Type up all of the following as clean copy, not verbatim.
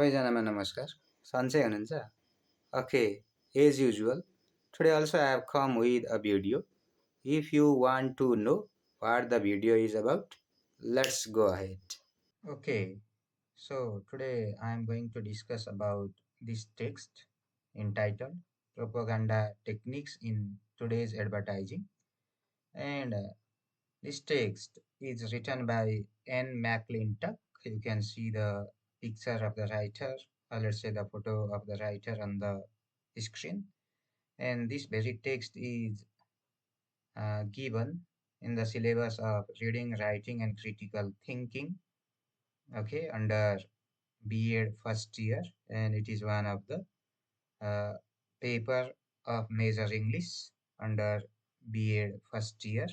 सबैजनामा नमस्कार। सन्चै हुनुहुन्छ? Okay, as usual, today also I have come with a video. If you want to know what the video is about, let's go ahead. Okay, so today I am going to discuss about this text entitled Propaganda Techniques in Today's Advertising. And this text is written by N. McClintock. You can see the picture of the writer, or let's say the photo of the writer on the screen. And this very text is given in the syllabus of reading, writing, and critical thinking, okay, under B.Ed first year, and it is one of the uh, paper of major English under B.Ed first year.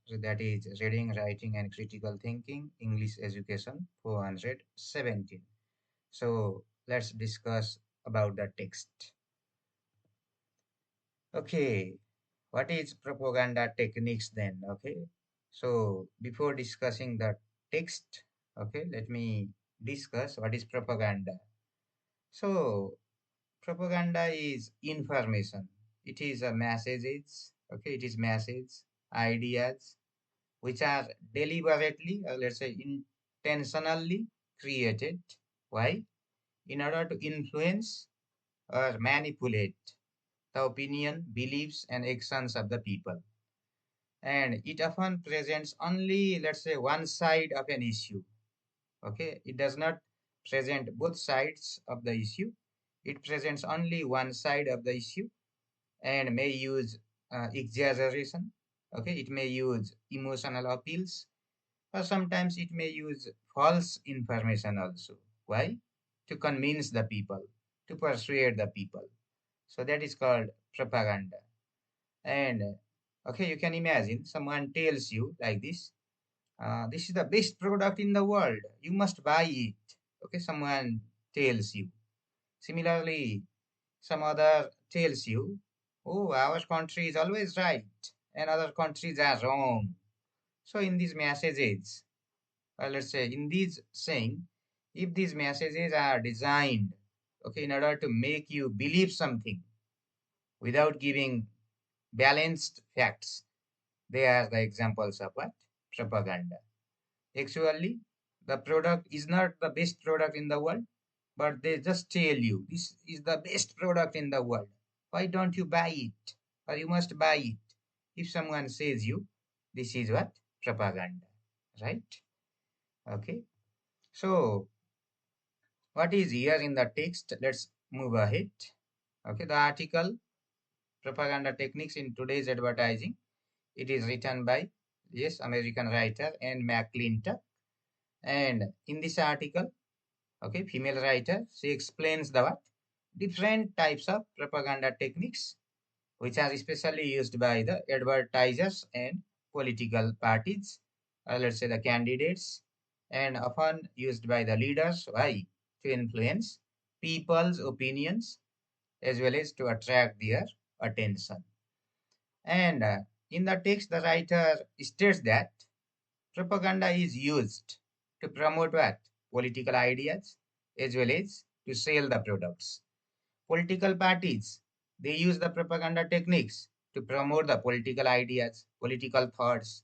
So that is reading, writing, and critical thinking, English education 417. So let's discuss about the text. Okay, what is propaganda techniques then? Okay, so before discussing the text, okay, let me discuss what is propaganda. So propaganda is information. It is a messages. Okay, it is message, ideas, which are deliberately, let's say intentionally created. Why? In order to influence or manipulate the opinion, beliefs, and actions of the people. And it often presents only, let's say, one side of an issue. Okay, it does not present both sides of the issue. It presents only one side of the issue and may use exaggeration. Okay, it may use emotional appeals, or sometimes it may use false information also. Why? To convince the people, to persuade the people. So that is called propaganda. And okay, you can imagine someone tells you like this is the best product in the world. You must buy it. Okay, someone tells you. Similarly, some other tells you, oh, our country is always right and other countries are wrong. So in these messages, let's say in these saying, if these messages are designed, okay, in order to make you believe something without giving balanced facts, they are the examples of what? Propaganda. Actually, the product is not the best product in the world, but they just tell you this is the best product in the world. Why don't you buy it? Or you must buy it. If someone says you, this is what? Propaganda. Right? Okay. So, what is here in the text? Let's move ahead. Okay, the article Propaganda Techniques in Today's Advertising. It is written by, yes, American writer N. McClintock. And in this article, okay, female writer, she explains the what? Different types of propaganda techniques which are especially used by the advertisers and political parties, or let's say the candidates, and often used by the leaders. Why? To influence people's opinions as well as to attract their attention. And in the text, the writer states that propaganda is used to promote what? Political ideas as well as to sell the products. Political parties, they use the propaganda techniques to promote the political ideas, political thoughts,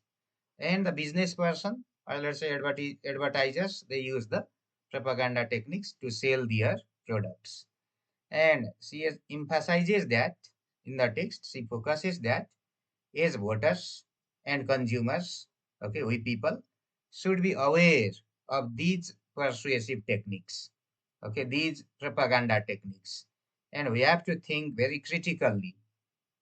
and the business person, or let's say advertisers, they use the propaganda techniques to sell their products. And she emphasizes that in the text, she focuses that as voters and consumers, okay, we people should be aware of these persuasive techniques, okay, these propaganda techniques. And we have to think very critically,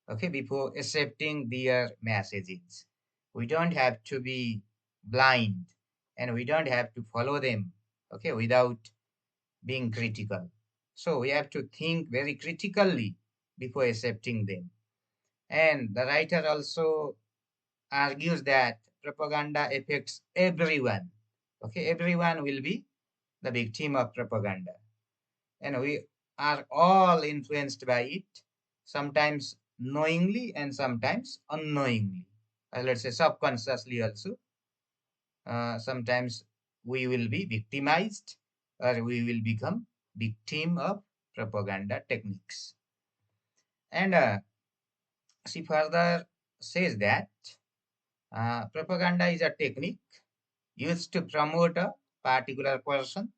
okay, before accepting their messages. We don't have to be blind and we don't have to follow them, okay, without being critical. So we have to think very critically before accepting them. And the writer also argues that propaganda affects everyone. Okay, everyone will be the victim of propaganda. And we are all influenced by it, sometimes knowingly and sometimes unknowingly. Let's say subconsciously also. Sometimes we will be victimized or we will become victim of propaganda techniques. And she further says that propaganda is a technique used to promote a particular person.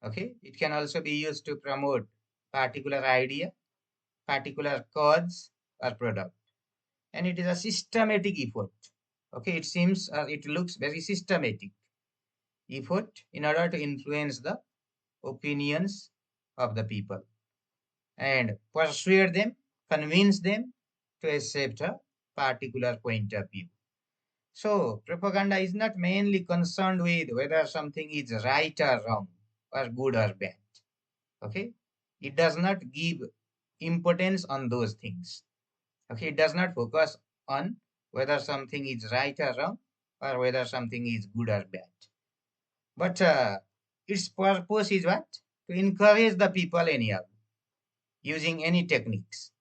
Okay, it can also be used to promote particular idea, particular cause or product, and it is a systematic effort. Okay, it seems it looks very systematic effort in order to influence the opinions of the people and persuade them, convince them to accept a particular point of view. So, propaganda is not mainly concerned with whether something is right or wrong, or good or bad. Okay, it does not give importance on those things. Okay, it does not focus on whether something is right or wrong, or whether something is good or bad. But its purpose is what? To encourage the people anyhow, using any techniques.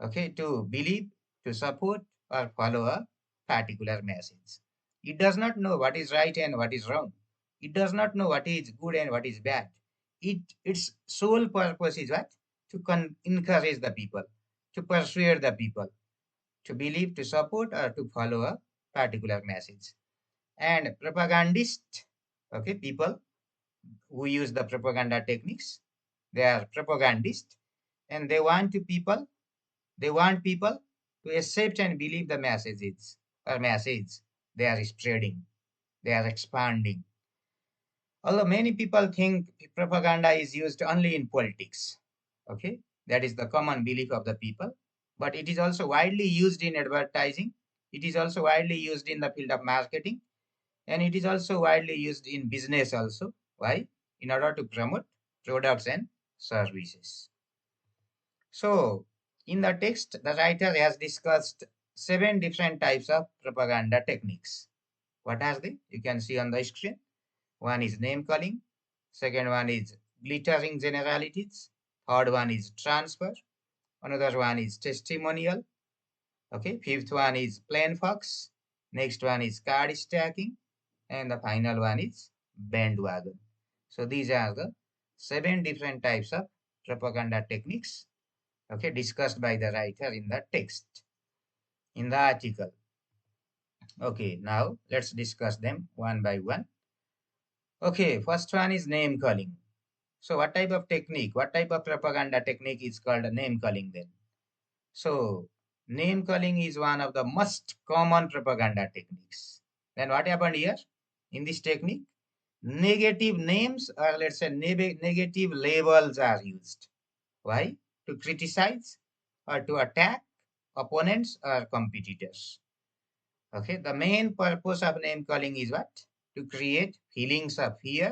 Okay, to believe, to support, or follow a particular message. It does not know what is right and what is wrong. It does not know what is good and what is bad. Its sole purpose is what? To encourage the people, to persuade the people, to believe, to support, or to follow a particular message. And propagandists, okay, people who use the propaganda techniques, they are propagandists, and they want people to accept and believe the messages or message they are spreading, they are expanding. Although many people think propaganda is used only in politics, okay, that is the common belief of the people, but it is also widely used in advertising, it is also widely used in the field of marketing, and it is also widely used in business also. Why? In order to promote products and services. So, in the text, the writer has discussed 7 different types of propaganda techniques. What are they? You can see on the screen. One is name calling. Second one is glittering generalities. Third one is transfer. Another one is testimonial. Okay. Fifth one is plain fox. Next one is card stacking. And the final one is bandwagon. So these are the 7 different types of propaganda techniques, okay, discussed by the writer in the text, in the article. Okay, now let's discuss them one by one. Okay, first one is name calling. So what type of technique, what type of propaganda technique is called name calling then? So name calling is one of the most common propaganda techniques. Then what happened here? In this technique, negative names, or let's say negative labels are used. Why? To criticize or to attack opponents or competitors. Okay, the main purpose of name calling is what? To create feelings of fear,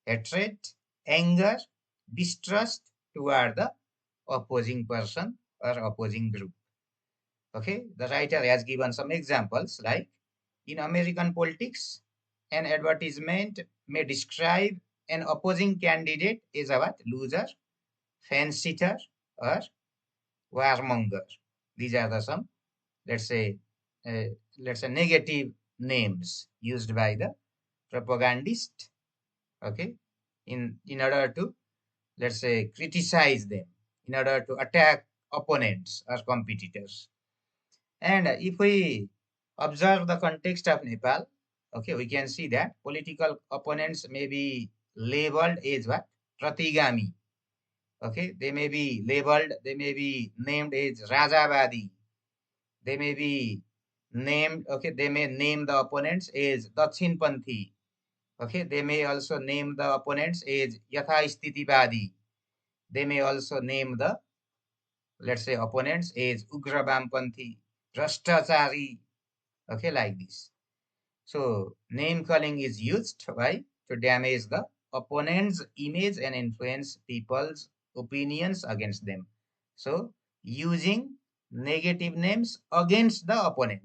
hatred, anger, distrust toward the opposing person or opposing group. Okay, the writer has given some examples like in American politics, an advertisement may describe an opposing candidate as a what? Loser, fence-sitter, or warmonger. These are the some, let's say, uh, negative names used by the propagandist. Okay, in order to, let's say, criticize them, in order to attack opponents or competitors. And if we observe the context of Nepal, okay, we can see that political opponents may be labeled as what? Pratigami. Okay, they may be labeled, they may be named as Rajavadi. They may be named, okay, they may name the opponents as Dakshinpanthi. Okay, they may also name the opponents as Yathasthitibadi. They may also name the, let's say, opponents as Ugrabampanthi, Rastachari, okay, like this. So name calling is used, why? To damage the opponent's image and influence people's opinions against them. So using negative names against the opponent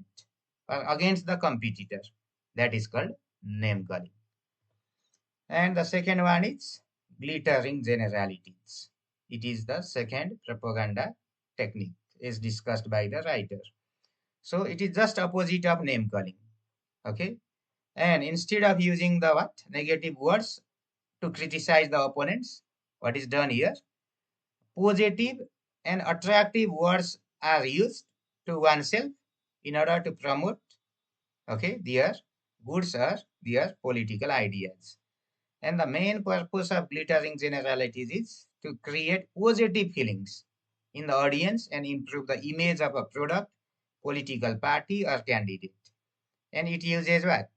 or against the competitor, that is called name calling. And the second one is glittering generalities. It is the second propaganda technique is discussed by the writer. So it is just opposite of name calling. Okay. And instead of using the what? Negative words, to criticize the opponents. What is done here? Positive and attractive words are used to oneself in order to promote, okay, their goods or their political ideas. And the main purpose of glittering generalities is to create positive feelings in the audience and improve the image of a product, political party, or candidate. And it uses what?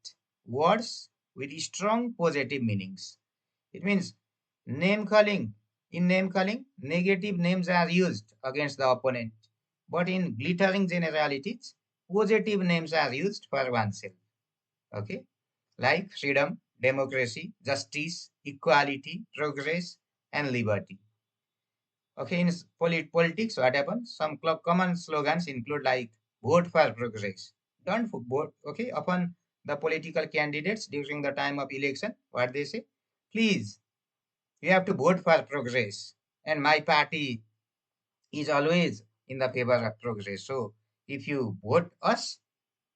Words with strong positive meanings. It means name calling. In name calling, negative names are used against the opponent. But in glittering generalities, positive names are used for oneself. Okay? Like freedom, democracy, justice, equality, progress, and liberty. Okay, in politics, what happens? Some common slogans include like vote for progress. Don't vote, okay, upon the political candidates during the time of election, what they say? Please, you have to vote for progress. And my party is always in the favor of progress. So if you vote us,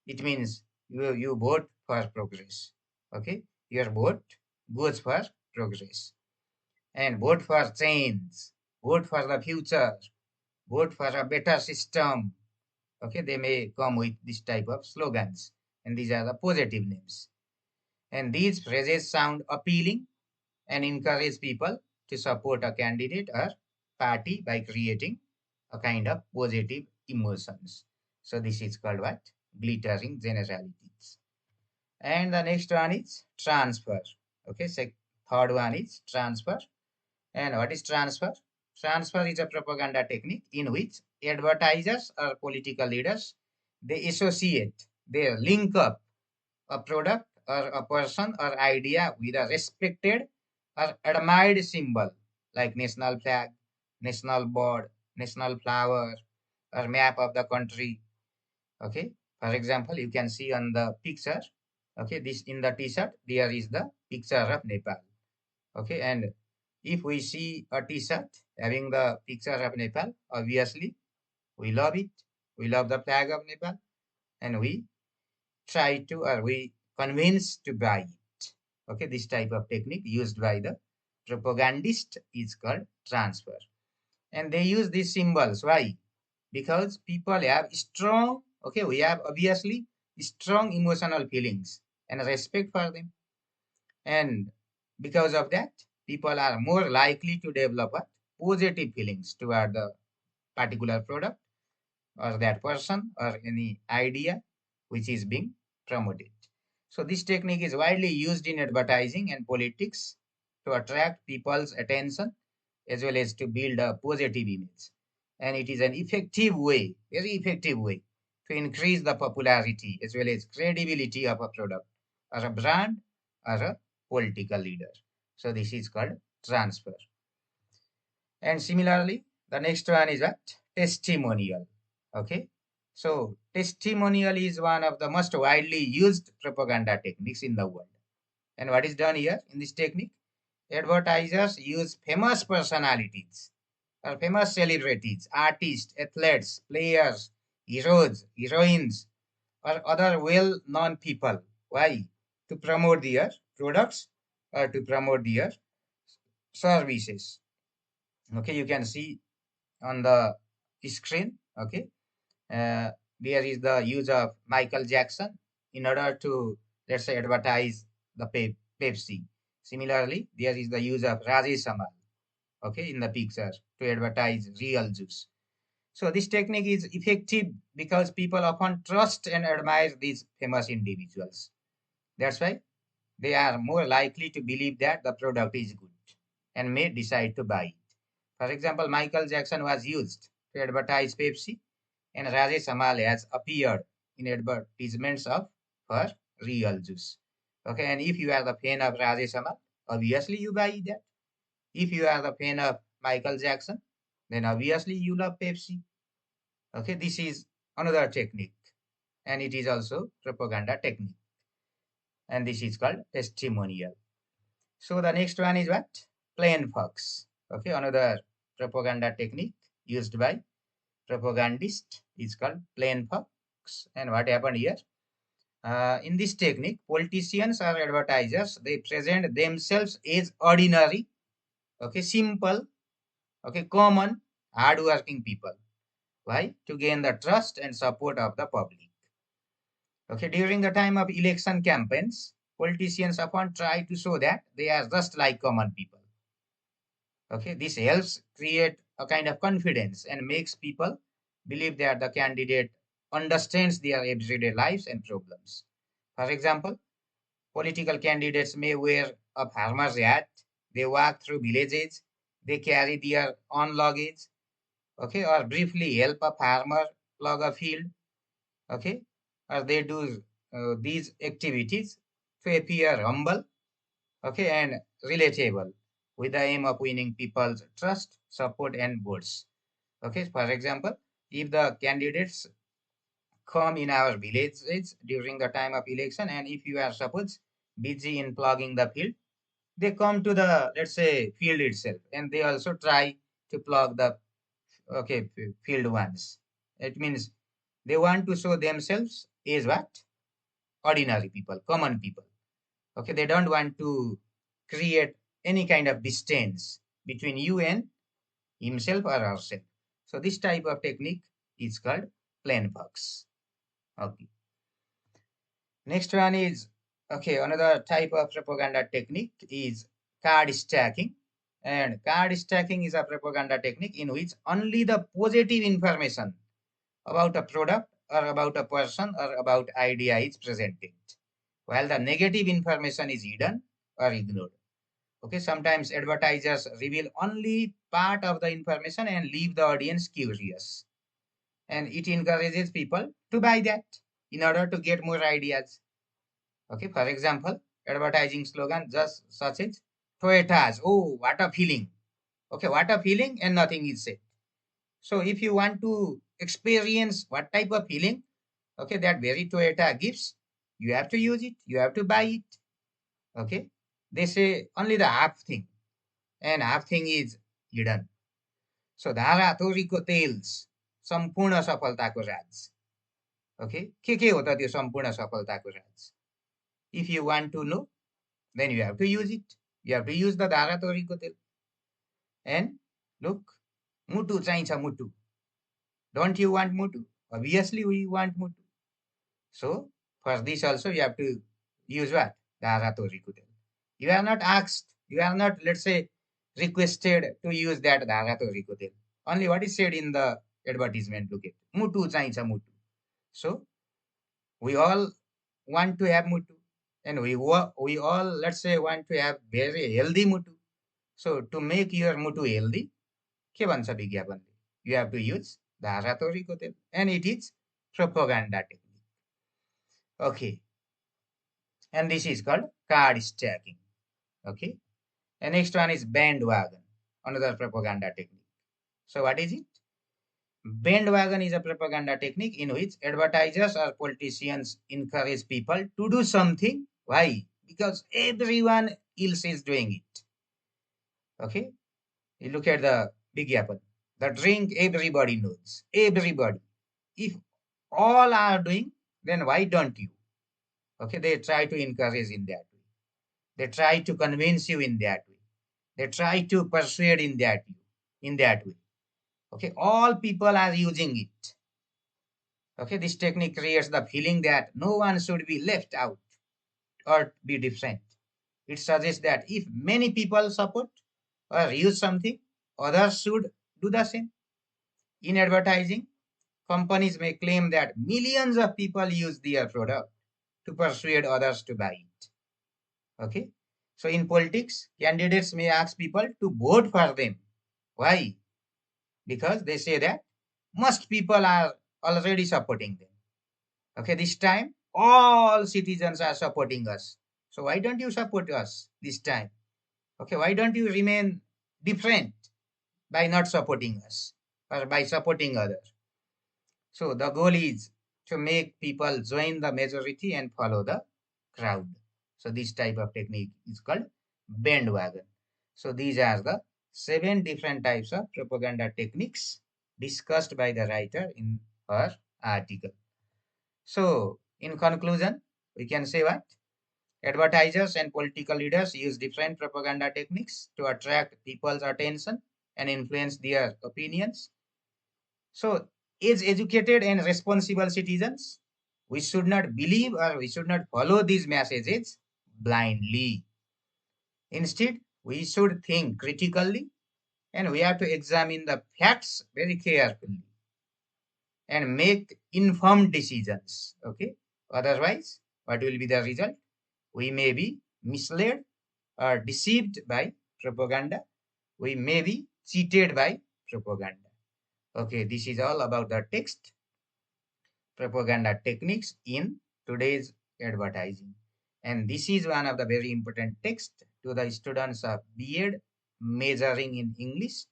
it means you vote for progress. Okay, your vote goes for progress. And vote for change, vote for the future, vote for a better system. Okay, they may come with this type of slogans, and these are the positive names. And these phrases sound appealing and encourage people to support a candidate or party by creating a kind of positive emotions. So this is called what? Glittering generalities. And the next one is transfer. Okay, so third one is transfer. And what is transfer? Transfer is a propaganda technique in which advertisers or political leaders they associate, they link up a product or a person or idea with a respected or admired symbol like national flag, national bird, national flower, or map of the country. Okay, for example, you can see on the picture. Okay, this in the T-shirt there is the picture of Nepal. Okay, and if we see a T-shirt having the picture of Nepal, obviously we love it. We love the flag of Nepal, and we try to or we convince to buy it. Okay, this type of technique used by the propagandist is called transfer. And they use these symbols. Why? Because people have strong, okay, we have obviously strong emotional feelings and respect for them. And because of that, people are more likely to develop what? Positive feelings toward the particular product or that person or any idea which is being promoted. So this technique is widely used in advertising and politics to attract people's attention as well as to build a positive image. And it is an effective way, very effective way to increase the popularity as well as credibility of a product or a brand or a political leader. So this is called transfer. And similarly, the next one is a testimonial. Okay. So testimonial is one of the most widely used propaganda techniques in the world. And what is done here in this technique? Advertisers use famous personalities or famous celebrities, artists, athletes, players, heroes, heroines, or other well-known people. Why? To promote their products or to promote their services. Okay, you can see on the screen. Okay, uh, there is the use of Michael Jackson in order to, let's say, advertise the Pepsi. Similarly, there is the use of Rajesh Amal, okay, in the picture to advertise real juice. So this technique is effective because people often trust and admire these famous individuals. That's why they are more likely to believe that the product is good and may decide to buy it. For example, Michael Jackson was used to advertise Pepsi, and Rajesh Amal has appeared in advertisements of for real juice. Okay, and if you are the fan of Rajesh Amal, obviously you buy that. If you are the fan of Michael Jackson, then obviously you love Pepsi. Okay, this is another technique, and it is also propaganda technique, and this is called testimonial. So the next one is what? Plain fox. Okay, another propaganda technique used by propagandist is called plain fox. And what happened here? In this technique, politicians or advertisers, they present themselves as ordinary, okay, simple, okay, common, hardworking people. Why? To gain the trust and support of the public. Okay, during the time of election campaigns, politicians often try to show that they are just like common people. Okay, this helps create a kind of confidence and makes people believe that the candidate understands their everyday lives and problems. For example, political candidates may wear a farmer's hat, they walk through villages, they carry their own luggage, okay, or briefly help a farmer plug a field, okay, or they do these activities to appear humble, okay, and relatable with the aim of winning people's trust, support, and votes. Okay, for example, if the candidates come in our villages during the time of election, and if you are suppose busy in plugging the field, they come to the, let's say, field itself, and they also try to plug the, okay, field once. It means they want to show themselves is what? Ordinary people, common people. Okay, they don't want to create any kind of distance between you and himself or herself. So this type of technique is called plain box. Okay. Next one is, okay, another type of propaganda technique is card stacking. And card stacking is a propaganda technique in which only the positive information about a product or about a person or about idea is presented, while the negative information is hidden or ignored. Okay, sometimes advertisers reveal only part of the information and leave the audience curious. And it encourages people to buy that in order to get more ideas. Okay, for example, advertising slogan just such as Toyota's, oh, what a feeling. Okay, what a feeling, and nothing is said. So if you want to experience what type of feeling, okay, that very Toyota gives, you have to use it, you have to buy it. Okay, they say only the half thing, and half thing is hidden. So धारा तोरीको तेल्स सम्पूर्ण सफलताको राज. Okay, के हो त त्यो सम्पूर्ण सफलताको राज? If you want to know, then you have to use it. You have to use the धारा तोरीको तेल. And look, mutu चाहिन्छ mutu. Don't you want mutu? Obviously, we want mutu. So for this also you have to use what? Dhara Tori Kutel. You are not asked, you are not, let's say, requested to use that Dhara Tori Kutel. Only what is said in the advertisement, look at. Mutu चाहिन्छ mutu. So we all want to have mutu. And we all, let's say, want to have very healthy mutu. So to make your mutu healthy, के भन्छ विज्ञापनले? You have to use धारा तोरीको तेल. And it is propaganda technique. Okay. And this is called card stacking. Okay. And next one is bandwagon, another propaganda technique. So what is it? Bandwagon is a propaganda technique in which advertisers or politicians encourage people to do something. Why? Because everyone else is doing it. Okay. You look at the big apple. The drink everybody knows. Everybody. If all are doing, then why don't you? Okay. They try to encourage in that way. They try to convince you in that way. They try to persuade in that way. Okay, all people are using it. Okay, this technique creates the feeling that no one should be left out or be different. It suggests that if many people support or use something, others should do the same. In advertising, companies may claim that millions of people use their product to persuade others to buy it. Okay, so in politics, candidates may ask people to vote for them. Why? Because they say that most people are already supporting them. Okay, this time all citizens are supporting us. So why don't you support us this time? Okay, why don't you remain different by not supporting us or by supporting others? So the goal is to make people join the majority and follow the crowd. So this type of technique is called bandwagon. So these are the 7 different types of propaganda techniques discussed by the writer in her article. So in conclusion, We can say what? Advertisers and political leaders use different propaganda techniques to attract people's attention and influence their opinions. So, as educated and responsible citizens, we should not believe or we should not follow these messages blindly. Instead, we should think critically and we have to examine the facts very carefully and make informed decisions. Okay. Otherwise, what will be the result? We may be misled or deceived by propaganda. We may be cheated by propaganda. Okay, this is all about the text propaganda techniques in today's advertising. And this is one of the very important text to the students of B.Ed majoring in English,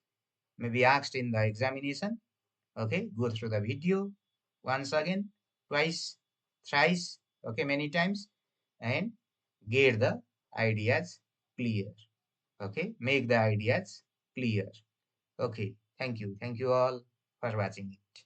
may be asked in the examination. Okay, go through the video once again, twice, thrice, okay, many times, and get the ideas clear. Okay, make the ideas clear. Okay, thank you all for watching it.